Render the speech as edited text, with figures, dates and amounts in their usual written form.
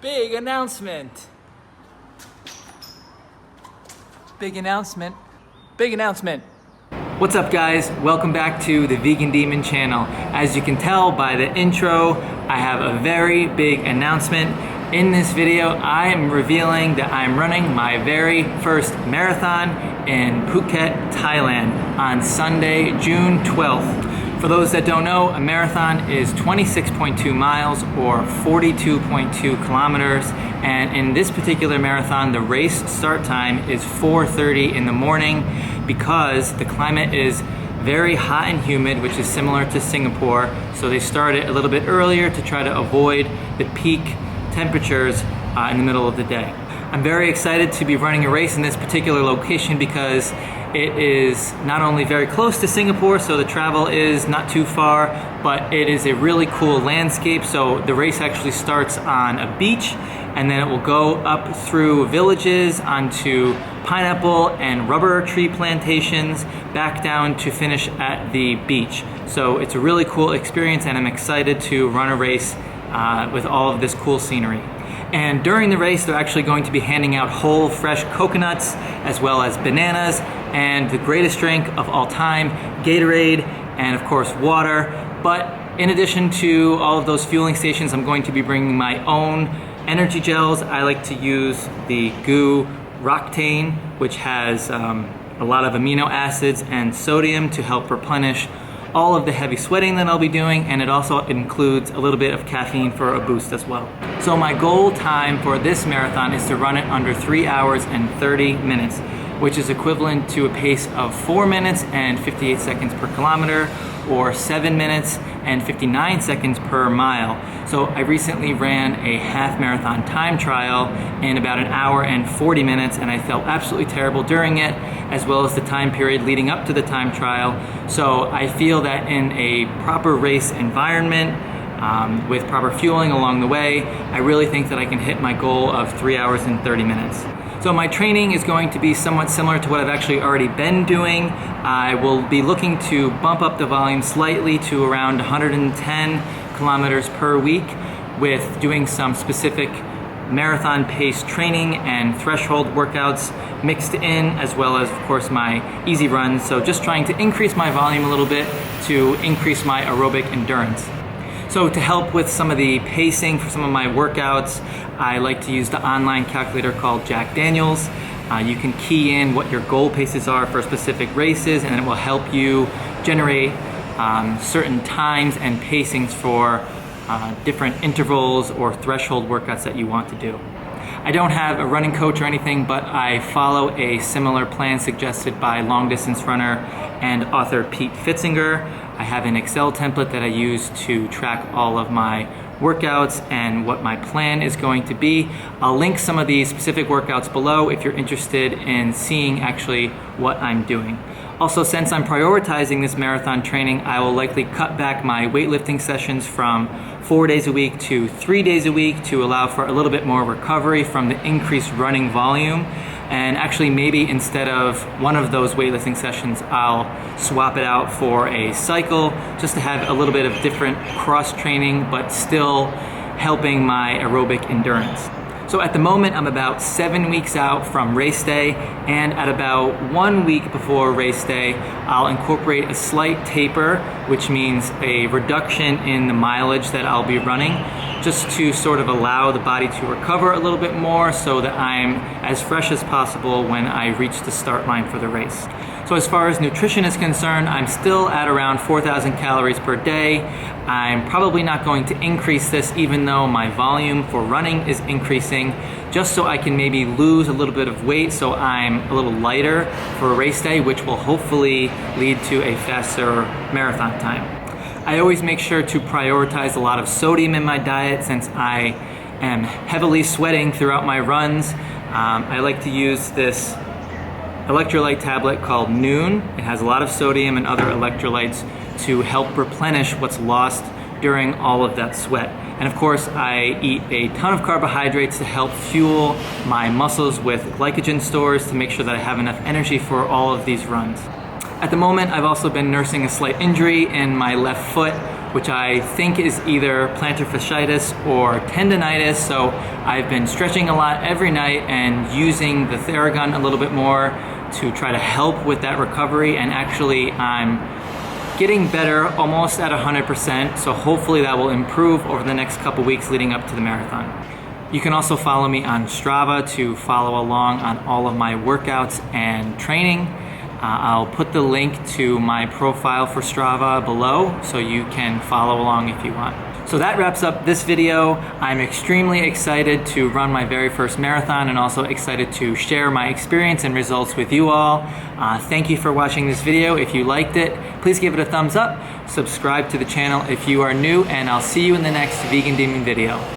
Big announcement. Big announcement. Big announcement. What's up, guys? Welcome back to the Vegan Demon channel. As you can tell by the intro, I have a very big announcement. In this video, I am revealing that I'm running my very first marathon in Phuket, Thailand on Sunday, June 12th. For those that don't know, a marathon is 26.2 miles or 42.2 kilometers. And in this particular marathon, the race start time is 4:30 in the morning because the climate is very hot and humid, which is similar to Singapore. So they start it a little bit earlier to try to avoid the peak temperatures in the middle of the day. I'm very excited to be running a race in this particular location because it is not only very close to Singapore, so the travel is not too far, but it is a really cool landscape. So the race actually starts on a beach and then it will go up through villages onto pineapple and rubber tree plantations back down to finish at the beach. So it's a really cool experience and I'm excited to run a race with all of this cool scenery. And during the race, they're actually going to be handing out whole fresh coconuts as well as bananas and the greatest drink of all time, Gatorade, and of course water. But in addition to all of those fueling stations, I'm going to be bringing my own energy gels. I like to use the GU Roctane, which has a lot of amino acids and sodium to help replenish all of the heavy sweating that I'll be doing, and it also includes a little bit of caffeine for a boost as well. So my goal time for this marathon is to run it under 3 hours and 30 minutes, which is equivalent to a pace of 4 minutes and 58 seconds per kilometer, or 7 minutes and 59 seconds per mile. So I recently ran a half marathon time trial in about 1 hour and 40 minutes and I felt absolutely terrible during it, as well as the time period leading up to the time trial. So I feel that in a proper race environment, with proper fueling along the way, I really think that I can hit my goal of 3 hours and 30 minutes. So my training is going to be somewhat similar to what I've actually already been doing. I will be looking to bump up the volume slightly to around 110 kilometers per week with doing some specific marathon pace training and threshold workouts mixed in, as well as of course my easy runs. So just trying to increase my volume a little bit to increase my aerobic endurance. So to help with some of the pacing for some of my workouts, I like to use the online calculator called Jack Daniels. You can key in what your goal paces are for specific races and it will help you generate certain times and pacings for different intervals or threshold workouts that you want to do. I don't have a running coach or anything, but I follow a similar plan suggested by long distance runner and author Pete Fitzinger. I have an Excel template that I use to track all of my workouts and what my plan is going to be. I'll link some of these specific workouts below if you're interested in seeing actually what I'm doing. Also, since I'm prioritizing this marathon training, I will likely cut back my weightlifting sessions from 4 days a week to 3 days a week to allow for a little bit more recovery from the increased running volume. And actually maybe instead of one of those weightlifting sessions, I'll swap it out for a cycle just to have a little bit of different cross training, but still helping my aerobic endurance. So at the moment, I'm about 7 weeks out from race day, and at about 1 week before race day, I'll incorporate a slight taper, which means a reduction in the mileage that I'll be running, just to sort of allow the body to recover a little bit more so that I'm as fresh as possible when I reach the start line for the race. So as far as nutrition is concerned, I'm still at around 4,000 calories per day. I'm probably not going to increase this even though my volume for running is increasing, just so I can maybe lose a little bit of weight so I'm a little lighter for a race day, which will hopefully lead to a faster marathon time. I always make sure to prioritize a lot of sodium in my diet since I am heavily sweating throughout my runs. I like to use this electrolyte tablet called Noon. It has a lot of sodium and other electrolytes to help replenish what's lost during all of that sweat. And of course, I eat a ton of carbohydrates to help fuel my muscles with glycogen stores to make sure that I have enough energy for all of these runs. At the moment, I've also been nursing a slight injury in my left foot, which I think is either plantar fasciitis or tendonitis. So I've been stretching a lot every night and using the Theragun a little bit more to try to help with that recovery, and actually I'm getting better, almost at 100%, so hopefully that will improve over the next couple weeks leading up to the marathon. You can also follow me on Strava to follow along on all of my workouts and training. I'll put the link to my profile for Strava below so you can follow along if you want. So that wraps up this video. I'm extremely excited to run my very first marathon and also excited to share my experience and results with you all. Thank you for watching this video. If you liked it, please give it a thumbs up, subscribe to the channel if you are new, and I'll see you in the next Vegan Demon video.